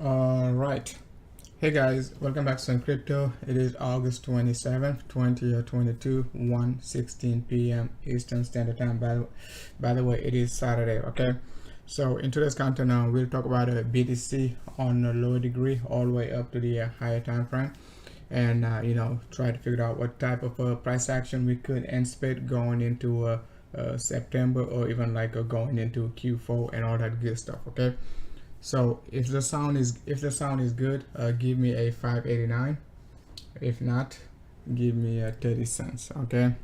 All right. Hey guys, welcome back to Sun Crypto. It is August 27th, 2022, 1:16 p.m. Eastern Standard Time. By the way, it is Saturday, okay? So in today's content, we'll talk about a BTC on a lower degree all the way up to the higher time frame, and try to figure out what type of price action we could anticipate going into September, or even like going into Q4 and all that good stuff, okay? So if the sound is good, give me a 589. If not, give me a 30 cents. Okay.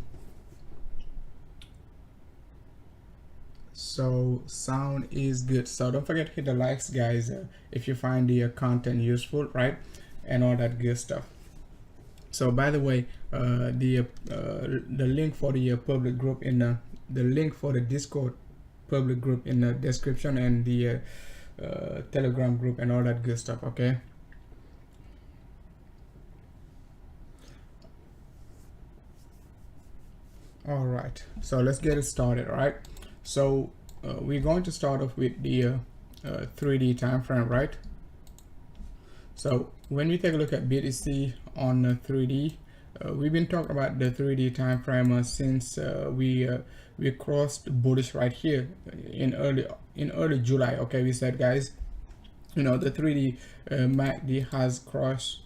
So sound is good. So don't forget to hit the likes, guys, if you find the content useful, right, and all that good stuff. So by the way, the link for the public group in the link for the Discord public group in the description, and the Telegram group and all that good stuff. Okay. All right, so let's get it started. All right, so we're going to start off with the 3D time frame, right? So when we take a look at BTC on 3D, we've been talking about the 3D time frame since we crossed bullish right here in early July. Okay, we said, guys, the 3D MACD has crossed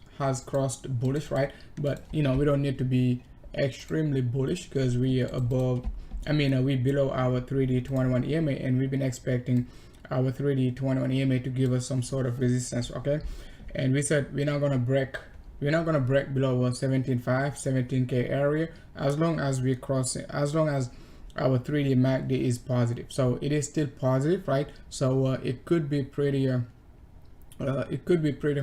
bullish, right? But we don't need to be extremely bullish, because we are above, we below our 3D 21 EMA, and we've been expecting our 3D 21 EMA to give us some sort of resistance. Okay, and we said we're not gonna break below 17.5 17k area as long as we cross it, as long as our 3D MACD is positive. So it is still positive, right? So it could be pretty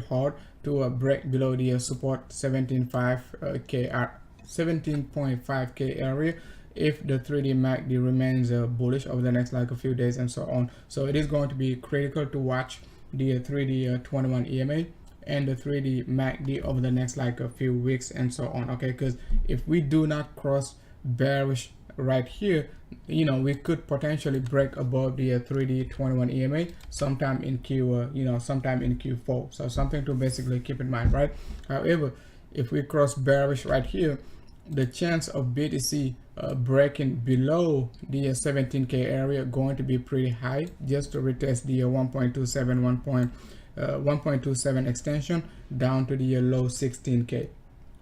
hard to break below the support 17.5k area if the 3D MACD remains bullish over the next like a few days and so on. So it is going to be critical to watch the 3D 21 EMA and the 3D MACD over the next like a few weeks and so on. Okay, because if we do not cross bearish right here, we could potentially break above the 3D 21 EMA sometime in Q4. So something to basically keep in mind, right? However, if we cross bearish right here, the chance of BTC breaking below the 17k area going to be pretty high, just to retest the 1.27 extension down to the low 16k.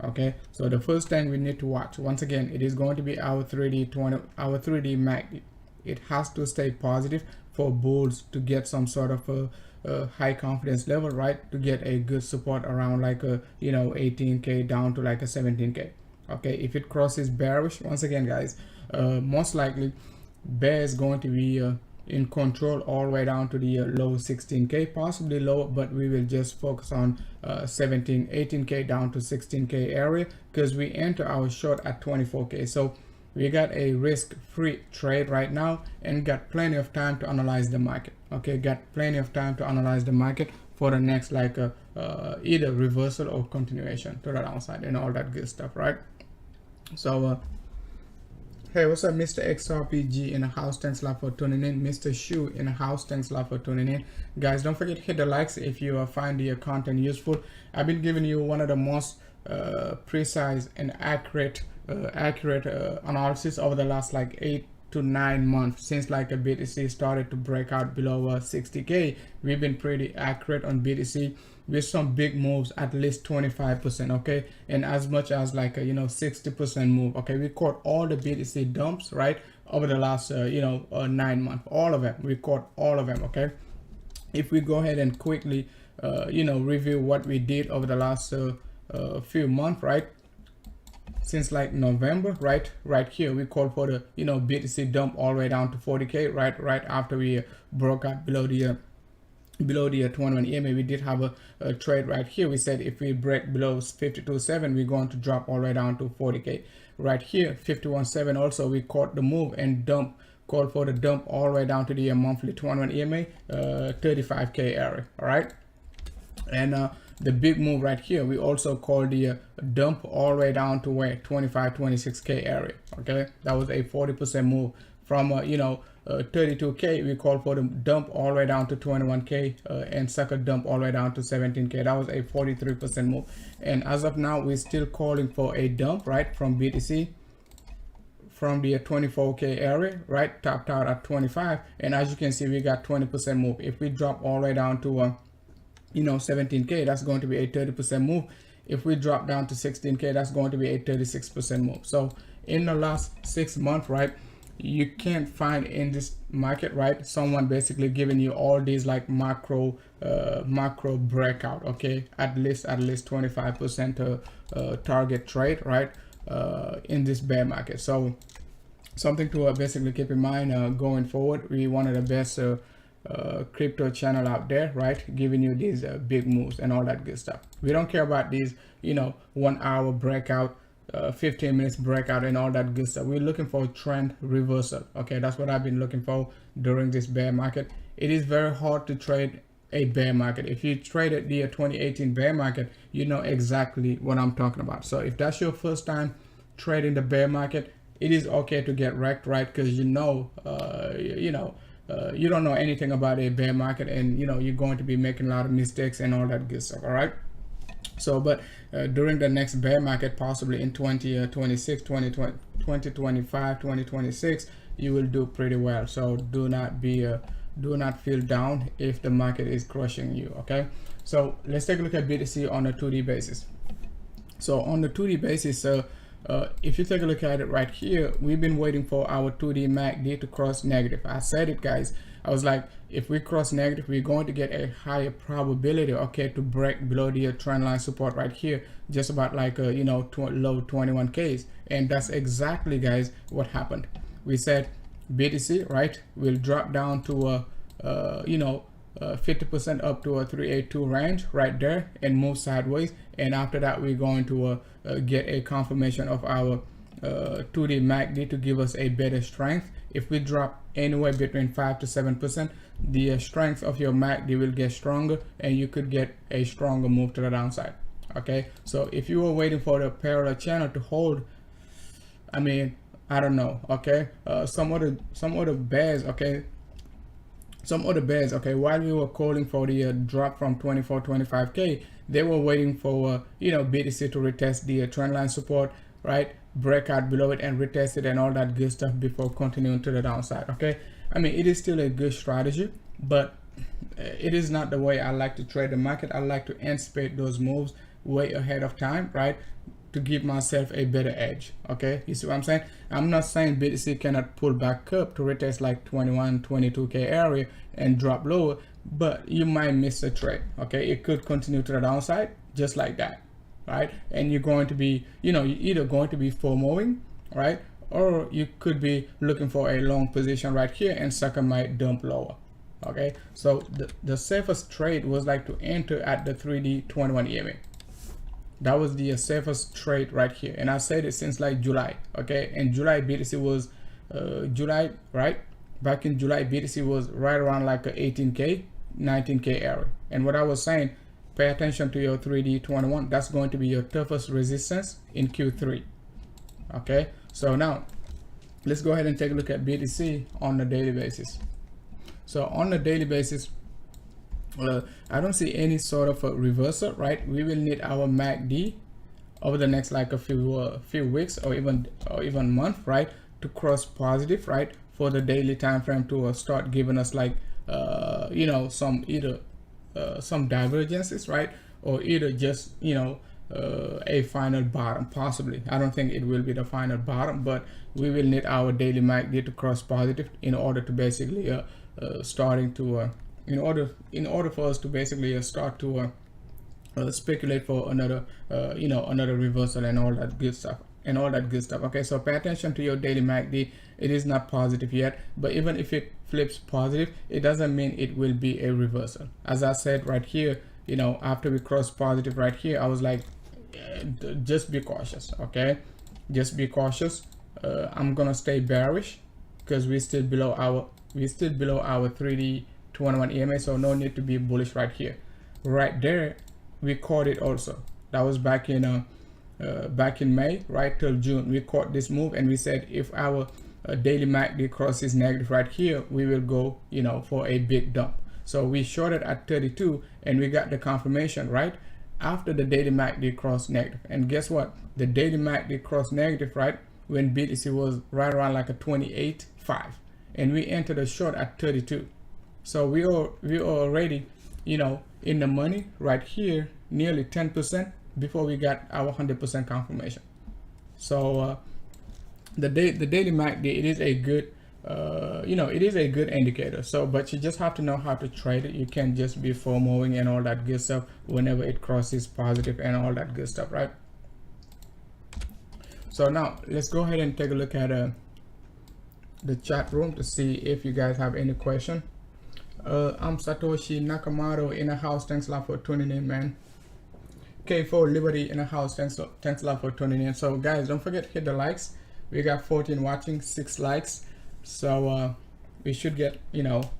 Okay, so the first thing we need to watch, once again, it is going to be our 3D MACD. It has to stay positive for bulls to get some sort of a high confidence level, right, to get a good support around like a 18k down to like a 17k. Okay, if it crosses bearish, once again, guys, most likely bear is going to be in control all the way down to the low 16k, possibly lower, but we will just focus on 18k down to 16k area, because we enter our short at 24k. So we got a risk-free trade right now, and got plenty of time to analyze the market. Okay, got plenty of time to analyze the market for the next like either reversal or continuation to the downside and all that good stuff, right? So hey, what's up, Mr. XRPG in the house? Thanks a lot for tuning in. Mr. Shu in the house, thanks a lot for tuning in. Guys, don't forget to hit the likes if you find the content useful. I've been giving you one of the most precise and accurate analysis over the last like 8 to 9 months since like a BTC started to break out below 60k. We've been pretty accurate on BTC with some big moves, at least 25%, okay, and as much as like a 60% move. Okay, we caught all the BTC dumps, right, over the last 9 months, all of them. We caught all of them. Okay, if we go ahead and quickly review what we did over the last few months, right, since like November, right here we called for the BTC dump all the way down to 40k, right after we broke out below the 21 EMA. We did have a trade right here. We said if we break below 52.7, we're going to drop all the way down to 40k. Right here 51.7 also we caught the move and called for the dump all the way down to the monthly 21 EMA 35k area. All right, and the big move right here, we also called the dump all the way down to where 25 26k area. Okay, that was a 40% move from 32K, we called for the dump all the way down to 21K, and sucker dump all the way down to 17K. That was a 43% move. And as of now, we're still calling for a dump, right, from BTC from the 24K area, right, topped out at 25. And as you can see, we got 20% move. If we drop all the way down to 17K, that's going to be a 30% move. If we drop down to 16K, that's going to be a 36% move. So in the last 6 months, right, you can't find in this market, right, someone basically giving you all these like macro breakout, okay, at least 25% target trade, right, in this bear market. So something to basically keep in mind going forward. We one of the best crypto channel out there, right, giving you these big moves and all that good stuff. We don't care about these 1 hour breakout, 15 minutes breakout and all that good stuff. We're looking for a trend reversal. Okay, that's what I've been looking for during this bear market. It is very hard to trade a bear market. If you traded the 2018 bear market, you know exactly what I'm talking about. So if that's your first time trading the bear market, it is okay to get wrecked, right? Because you don't know anything about a bear market, and you're going to be making a lot of mistakes and all that good stuff. All right. So but during the next bear market, possibly in 2026, 2020, 2025, 2026, you will do pretty well. So do not feel down if the market is crushing you. Okay, so let's take a look at BTC on a 2D basis. So on the 2D basis, if you take a look at it right here, we've been waiting for our 2D MACD to cross negative. I said it, guys. I was like, if we cross negative, we're going to get a higher probability, okay, to break below the trend line support right here, just about like low 21Ks. And that's exactly, guys, what happened. We said BTC, right, will drop down to 50% up to a 382 range right there and move sideways. And after that, we're going to get a confirmation of our 2D MACD to give us a better strength. If we drop anywhere between 5 to 7%, the strength of your MACD will get stronger, and you could get a stronger move to the downside. Okay, so if you were waiting for the parallel channel to hold, I mean, I don't know. Okay, some other bears, okay, while we were calling for the drop from 25K, they were waiting for BTC to retest the trend line support, right, break out below it and retest it and all that good stuff before continuing to the downside. Okay, I mean, it is still a good strategy, but it is not the way I like to trade the market. I like to anticipate those moves way ahead of time, right, to give myself a better edge. Okay, you see what I'm saying? I'm not saying BTC cannot pull back up to retest like 22K area and drop lower, but you might miss a trade. Okay, it could continue to the downside just like that, right? And you're going to be, you're either going to be FOMOing, right, or you could be looking for a long position right here, and sucker might dump lower. Okay, so the safest trade was like to enter at the 3D 21 EMA. That was the safest trade right here, and I said it since like July. Okay, and July BTC was July, right? Back in July, BTC was right around like a 18K, 19K area. And what I was saying, pay attention to your 3D 21. That's going to be your toughest resistance in Q3. Okay, so now let's go ahead and take a look at BTC on a daily basis. So on a daily basis, I don't see any sort of a reversal, right? We will need our MACD over the next like a few weeks or even month, right, to cross positive, right, for the daily time frame to start giving us like some divergences, right, or either just a final bottom. Possibly, I don't think it will be the final bottom, but we will need our daily MACD to cross positive in order to basically in order for us to basically start to speculate for another another reversal and all that good stuff. Okay, so pay attention to your daily MACD. It is not positive yet, but even if it flips positive, it doesn't mean it will be a reversal. As I said right here, after we cross positive right here, I was like, just be cautious. Okay, just be cautious. I'm gonna stay bearish because we're still below our 3D 21 EMA, so no need to be bullish right here. Right there, we caught it also. That was back in May, right, till June. We caught this move, and we said if our 3D 21 EMA, okay, 21K area, and what I was saying, pay attention to your daily MACD. It is not positive yet, but even if it flips positive, it doesn't mean it will be a reversal. As I said right here, after we cross positive right here, I was like, just be cautious. Okay, just be cautious. I'm gonna stay bearish because we're still below our 3D 21 EMA, so no need to be bullish right here. Right there, we caught it also. That was back in May, right, till June. We caught this move, and we said if our daily MACD crosses negative right here, we will go, you know, for a big dump. So we shorted at 32 and we got the confirmation right after the daily MACD crossed negative. And guess what? The daily MACD crossed negative right when BTC was right around like a 28.5, and we entered a short at 32. So we are already, you know, in the money right here, nearly 10% before we got our 100% confirmation. So the daily MACD, it is a good you know, it is a good indicator. So but you just have to know how to trade it. You can't just be FOMOing and all that good stuff whenever it crosses positive and all that good stuff, right? So now let's go ahead and take a look at the chat room to see if you guys have any question. I'm Satoshi Nakamoto in the house. Thanks a lot for tuning in, man. K4 Liberty in the house. Thanks a lot for tuning in. So guys, don't forget to hit the likes. We got 14 watching, 6 likes. So we should get, you know,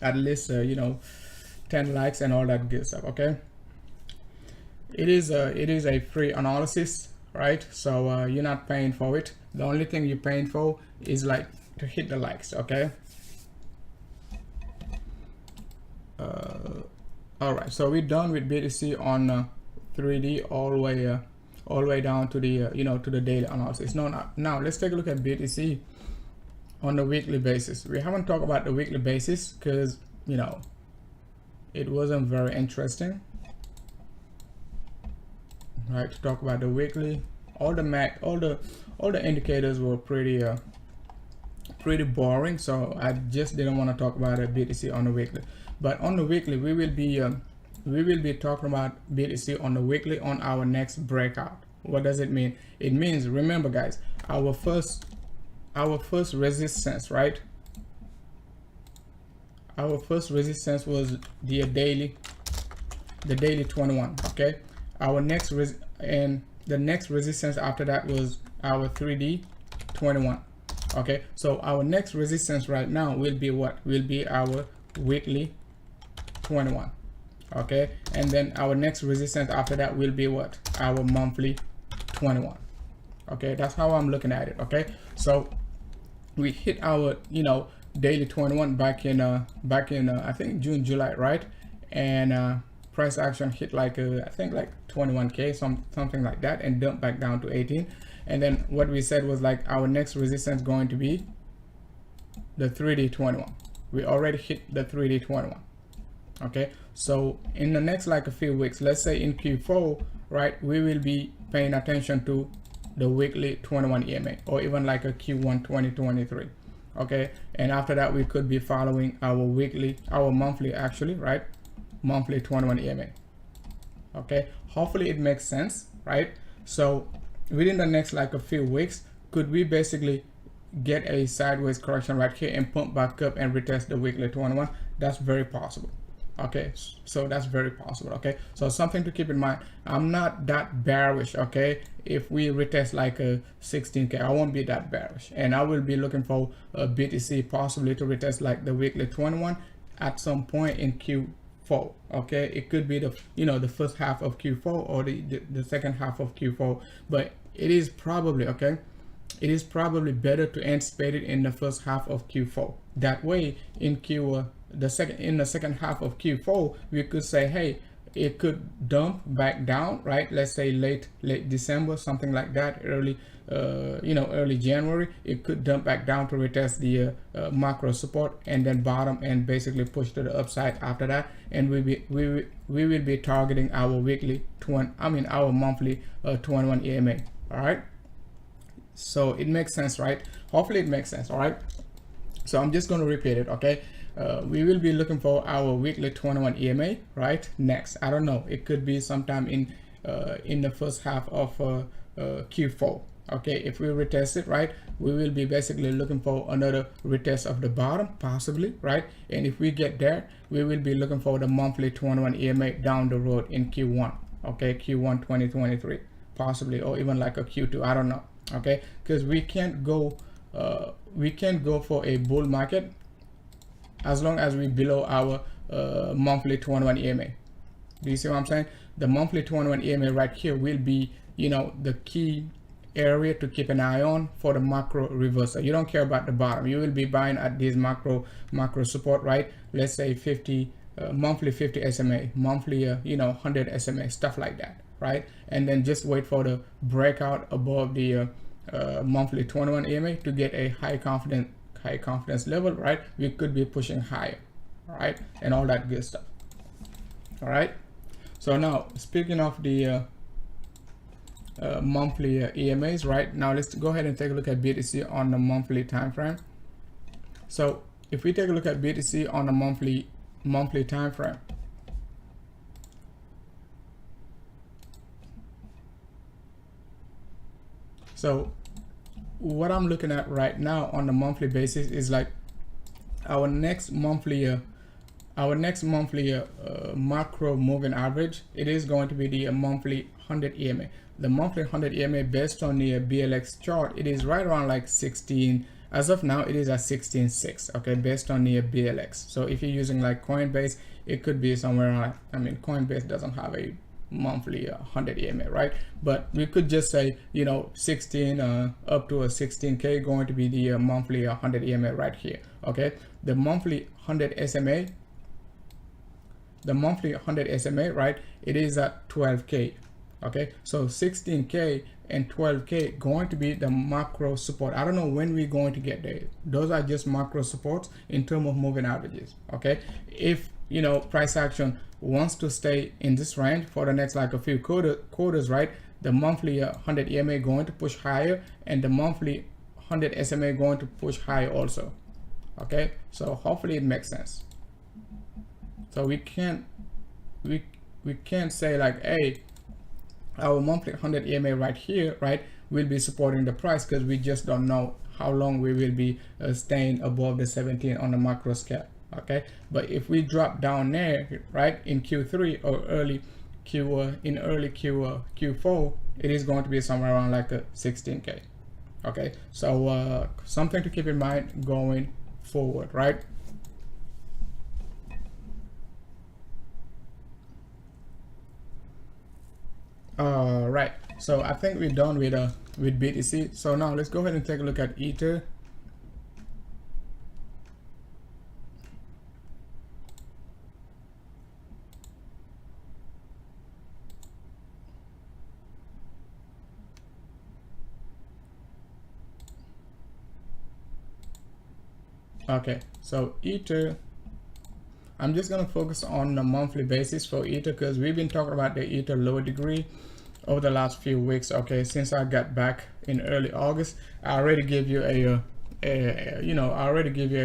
at least you know, 10 likes and all that good stuff. Okay, it is a free analysis, right? So you're not paying for it. The only thing you're paying for is like to hit the likes. Okay. All right, so we're done with BTC on 3D all the way down to the you know, to the daily analysis. Now let's take a look at BTC on the weekly basis. We haven't talked about the weekly basis because, you know, it wasn't very interesting, right? To talk about the weekly, all the indicators were pretty boring. So I just didn't want to talk about a BTC on the weekly. But on the weekly, we will be talking about BTC on the weekly on our next breakout. What does it mean? It means, remember guys, our first resistance, right? Our first resistance was the daily 21. Okay, our next and the next resistance after that was our 3D 21. Okay, so our next resistance right now will be what? Will be our weekly 21. Okay, and then our next resistance after that will be what? Our monthly 21. Okay, that's how I'm looking at it. Okay, so we hit our, you know, daily 21 back in I think June, July, right? And price action hit like I think like 21k, something like that, and dumped back down to 18. And then what we said was like our next resistance going to be the 3D 21. We already hit the 3D 21. Okay, so in the next like a few weeks, let's say in Q4, right, we will be paying attention to the weekly 21 EMA, or even like a Q1 2023. Okay, and after that we could be following our monthly actually, right, monthly 21 EMA. Okay, hopefully it makes sense, right? So within the next like a few weeks, could we basically get a sideways correction right here and pump back up and retest the weekly 21? That's very possible. Okay, so that's very possible. Okay, so something to keep in mind. I'm not that bearish. Okay, if we retest like a 16k, I won't be that bearish, and I will be looking for a BTC possibly to retest like the weekly 21 at some point in Q4. Okay, it could be the, you know, the first half of Q4 or the second half of Q4, but it is probably, okay, it is probably better to anticipate it in the first half of Q4. That way in the second half of Q4, we could say, hey, it could dump back down, right? Let's say late December, something like that, early January. It could dump back down to retest the macro support and then bottom and basically push to the upside after that. And we will be targeting our our monthly 21 EMA. All right. So it makes sense, right? Hopefully it makes sense. All right. So I'm just going to repeat it. Okay. We will be looking for our weekly 21 EMA right next. I don't know, it could be sometime in the first half of Q4. Okay, if we retest it, right, we will be basically looking for another retest of the bottom possibly, right? And if we get there, we will be looking for the monthly 21 EMA down the road in Q1. Okay, Q1 2023 possibly, or even like a Q2, I don't know. Okay, because we can't go for a bull market as long as we below our monthly 21 EMA. Do you see what I'm saying? The monthly 21 EMA right here will be, you know, the key area to keep an eye on for the macro reversal. You don't care about the bottom. You will be buying at this macro support, right? Let's say 50 monthly 50 SMA, monthly 100 SMA, stuff like that, right? And then just wait for the breakout above the monthly 21 EMA to get a high confidence level, right? We could be pushing higher, right? And all that good stuff. All right. So now, speaking of the monthly EMAs, right? Now let's go ahead and take a look at BTC on the monthly time frame. So if we take a look at BTC on the monthly time frame, so what I'm looking at right now on the monthly basis is like our next monthly macro moving average. It is going to be the monthly 100 EMA. The monthly 100 EMA based on the BLX chart, it is right around like 16. As of now, it is at 16.6. Okay, based on the BLX. So if you're using like Coinbase, it could be somewhere around. I mean, Coinbase doesn't have a monthly 100 EMA, right? But we could just say 16 up to a 16K going to be the monthly 100 EMA right here. Okay, the monthly 100 SMA. The monthly 100 SMA, right? It is at 12K. Okay, so 16K and 12K going to be the macro support. I don't know when we're going to get there. Those are just macro supports in terms of moving averages. Okay, if price action wants to stay in this range for the next like a few quarters, right? The monthly 100 EMA going to push higher, and the monthly 100 SMA going to push higher also. Okay, so hopefully it makes sense. So we can't say like, hey, our monthly 100 EMA right here, right, will be supporting the price, because we just don't know how long we will be staying above the 17 on the macro scale. Okay, but if we drop down there, right, in Q3 or early Q4, it is going to be somewhere around like a 16K. Okay, so something to keep in mind going forward, right? All right, so I think we're done with BTC. So now let's go ahead and take a look at Ether. Okay, so Ether, I'm just gonna focus on the monthly basis for Ether, because we've been talking about the Ether lower degree over the last few weeks. Okay, since I got back in early August, I already gave you a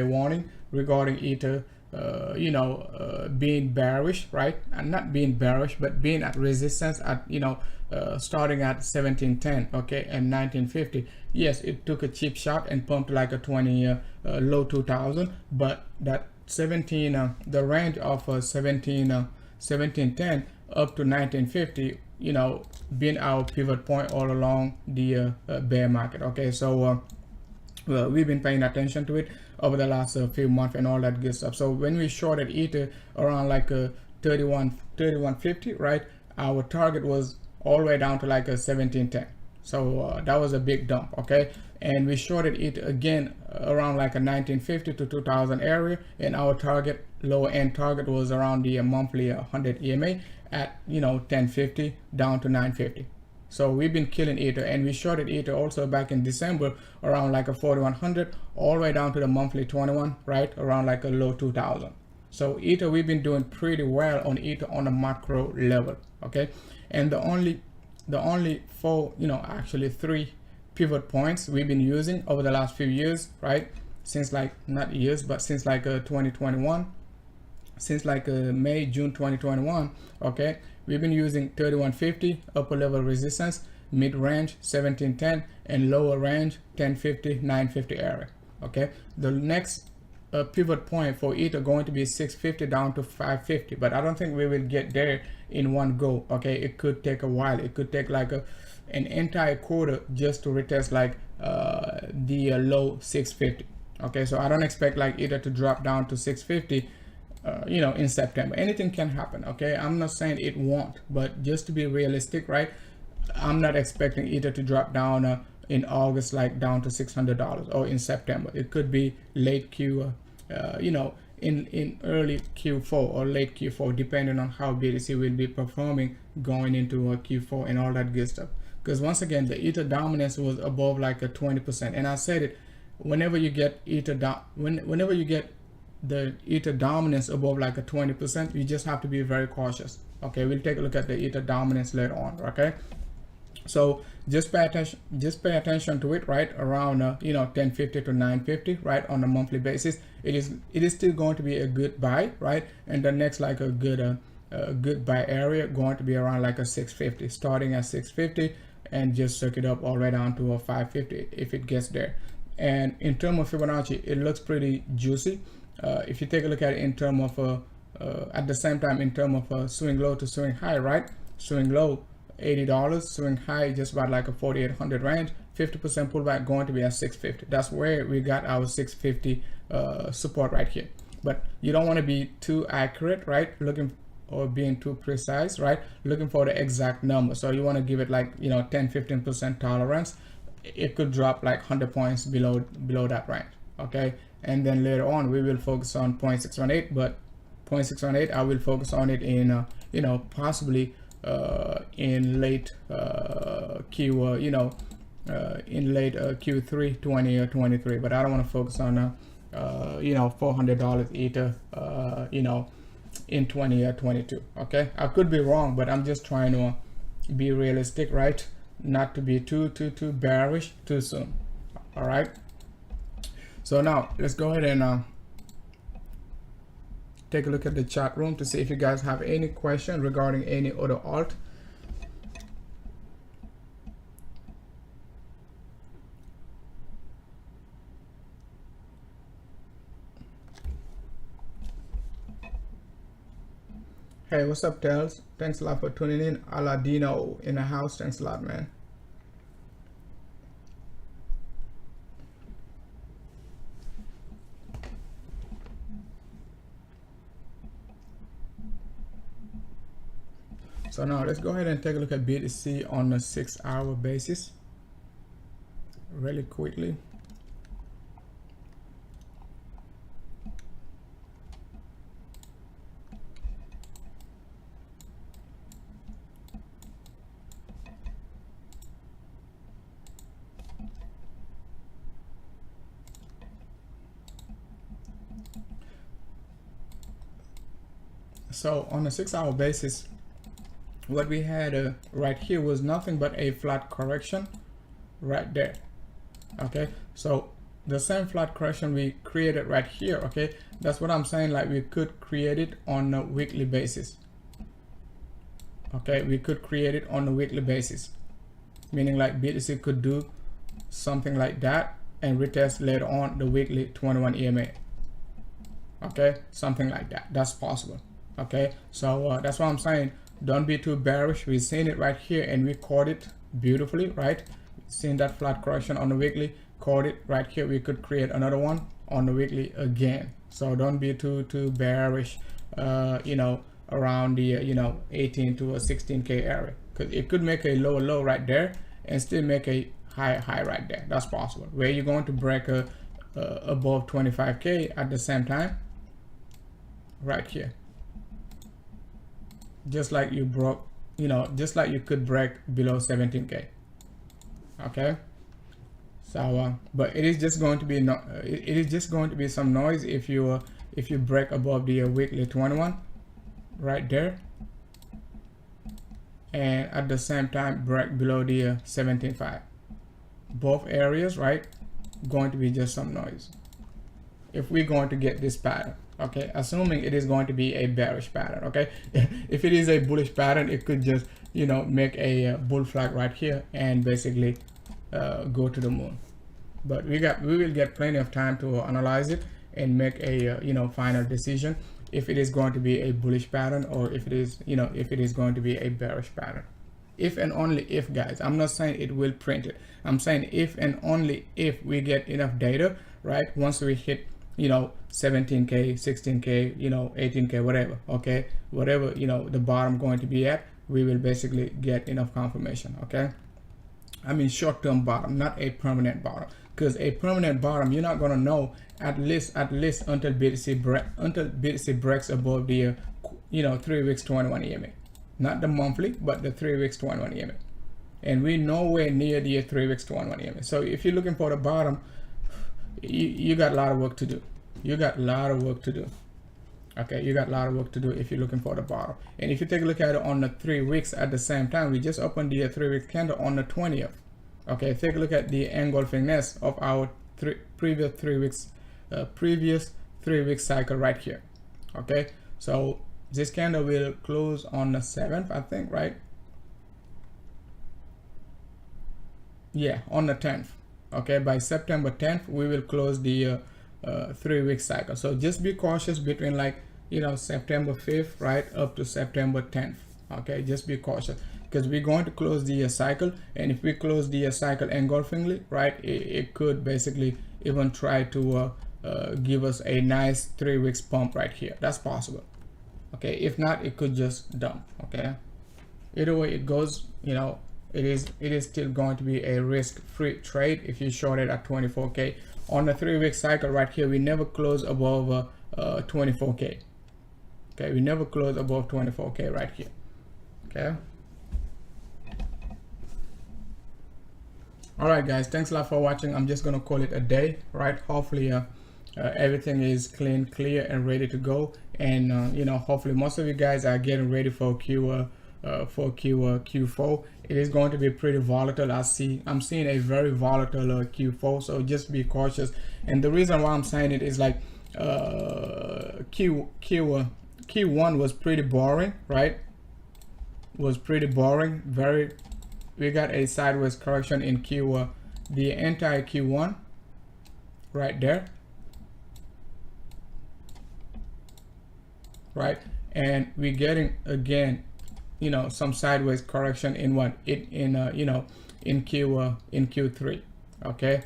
warning regarding Ether, being bearish, right? And not being bearish, but being at resistance at starting at 1710, okay, and 1950. Yes, it took a cheap shot and pumped like a 20 low 2000, but that 17 the range of 1710 up to 1950, being our pivot point all along the bear market. Okay, so well, we've been paying attention to it over the last few months and all that good stuff. So when we shorted Ether around like 3150, right, our target was all the way down to like a 1710. So that was a big dump. Okay, and we shorted it again around like a 1950 to 2000 area, and our target, lower end target, was around the monthly 100 EMA at 1050 down to 950. So we've been killing Ether, and we shorted Ether also back in December around like a 4100 all the way down to the monthly 21, right, around like a low 2000. So Ether, we've been doing pretty well on Ether on a macro level. Okay, and the only four, actually 3 pivot points we've been using over the last few years, right, since like, not years, but since like 2021, since like May, June 2021. Okay, we've been using 3150 upper level resistance, mid range 1710, and lower range 1050, 950 area. Okay, the next pivot point for Ether going to be 650 down to 550, but I don't think we will get there in one go. Okay, it could take a while. It could take like an entire quarter just to retest like the low 650. Okay, so I don't expect like Ether to drop down to 650 in September. Anything can happen. Okay, I'm not saying it won't, but just to be realistic, right, I'm not expecting Ether to drop down in August, like down to $600, or in September. It could be late Q, in early Q4 or late Q4, depending on how BTC will be performing going into Q4 and all that good stuff. Because once again, the Ether dominance was above like a 20%, and I said it, whenever you get whenever you get the Ether dominance above like a 20%, you just have to be very cautious. Okay, we'll take a look at the Ether dominance later on. Okay, so just pay attention to it, right around 1050 to 950, right, on a monthly basis. It is still going to be a good buy, right, and the next like a good buy area going to be around like a 650, starting at 650 and just circuit up all the way down to a 550 if it gets there. And in terms of Fibonacci, it looks pretty juicy. If you take a look at it in terms of at the same time in terms of swing low to swing high, right, swing low $80, swing high just about like a 4800 range, 50% pullback going to be at 650. That's where we got our 650 support right here. But you don't want to be too accurate, right, or being too precise, right, looking for the exact number. So you want to give it like 10-15% tolerance. It could drop like 100 points below that range. Okay, and then later on we will focus on 0.618, but 0.618 I will focus on it in possibly in late Q3 20 or 23, but I don't want to focus on $400 Ether in 20 or 22. Okay, I could be wrong, but I'm just trying to be realistic, right, not to be too bearish too soon. All right, so now let's go ahead and take a look at the chat room to see if you guys have any question regarding any other alt. Hey, what's up, Tels? Thanks a lot for tuning in. Aladino in the house. Thanks a lot, man. So now let's go ahead and take a look at BTC on a 6-hour basis really quickly. So on a 6-hour basis, what we had right here was nothing but a flat correction right there. Okay, so the same flat correction we created right here, okay, that's what I'm saying, like we could create it on a weekly basis. Okay, we could create it on a weekly basis, meaning like BTC could do something like that and retest later on the weekly 21 EMA. Okay, something like that, that's possible. Okay, so that's what I'm saying, don't be too bearish. We've seen it right here and we caught it beautifully, right? Seen that flat correction on the weekly, caught it right here. We could create another one on the weekly again. So don't be too bearish around the 18 to a 16k area, because it could make a lower low right there and still make a high right there. That's possible, where you're going to break above 25k at the same time right here, just like you broke, just like you could break below 17k. Okay, so but it is just going to be some noise if you break above the weekly 21 right there, and at the same time break below the 17.5. Both areas, right, going to be just some noise if we're going to get this pattern. Okay, assuming it is going to be a bearish pattern. Okay, if it is a bullish pattern, it could just make a bull flag right here and basically go to the moon. But we will get plenty of time to analyze it and make a final decision if it is going to be a bullish pattern or if it is going to be a bearish pattern. If and only if, guys, I'm not saying it will print it. I'm saying if and only if we get enough data, right? Once we hit 17k, 16k, 18k, whatever, okay, whatever the bottom going to be at, we will basically get enough confirmation. Okay, I mean short-term bottom, not a permanent bottom, because a permanent bottom you're not gonna know at least until BTC breaks above the 3 weeks 21 EMA, not the monthly but the 3 weeks 21 EMA, and we're nowhere near the 3 weeks 21 EMA. So if you're looking for the bottom, you got a lot of work to do. You got a lot of work to do. Okay, you got a lot of work to do if you're looking for the bottom. And if you take a look at it on the 3 weeks at the same time, we just opened the 3 week candle on the 20th. Okay, take a look at the engulfingness of our previous 3 week cycle right here. Okay, so this candle will close on the 7th, I think, right? Yeah, on the 10th. Okay, by September 10th we will close the 3 week cycle. So just be cautious between September 5th right up to September 10th. Okay, just be cautious, because we're going to close the cycle, and if we close the cycle engulfingly, right, it could basically even try to give us a nice 3 weeks pump right here. That's possible. Okay, if not, it could just dump. Okay, either way it goes, it is still going to be a risk-free trade if you short it at 24K. On the 3 week cycle right here, we never close above 24K. Okay, we never close above 24K right here. Okay, all right guys, thanks a lot for watching. I'm just gonna call it a day, right? Hopefully everything is clear and ready to go, and hopefully most of you guys are getting ready for Q4. It is going to be pretty volatile. I'm seeing a very volatile Q4, so just be cautious. And the reason why I'm saying it is like Q1 was pretty boring, right? Was pretty boring. We got a sideways correction in the entire Q1 right there, right? And we're getting again some sideways correction in Q3. Okay,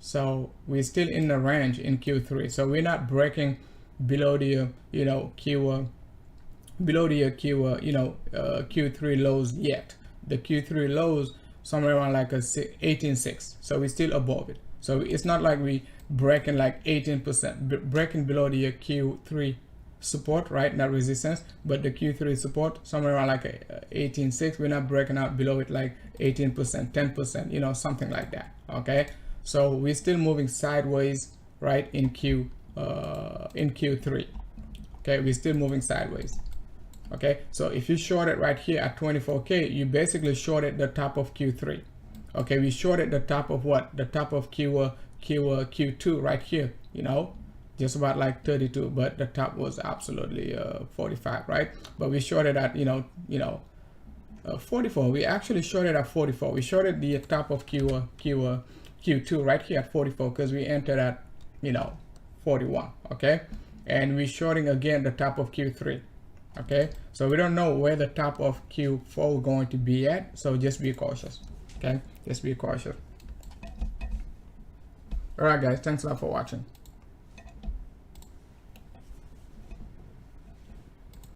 so we're still in the range in Q3, so we're not breaking below the Q3 lows yet. The Q3 lows somewhere around like a 18.6, so we're still above it. So it's not like we breaking like 18%, breaking below the Q3 support, right, not resistance, but the Q3 support somewhere around like 18.6. We're not breaking out below it like 18%, 10%, something like that. Okay, so we're still moving sideways, right, in Q3. Okay, we're still moving sideways. Okay, so if you short it right here at 24K, you basically shorted the top of Q3. Okay, we shorted the top of what? The top of Q2 right here, just about like 32, but the top was absolutely 45, right? But we shorted at 44. We actually shorted at 44. We shorted the top of Q2 right here at 44, because we entered at 41. Okay, and we're shorting again the top of Q3. Okay, so we don't know where the top of Q4 is going to be at, so just be cautious. Okay, just be cautious. All right guys, thanks a lot for watching.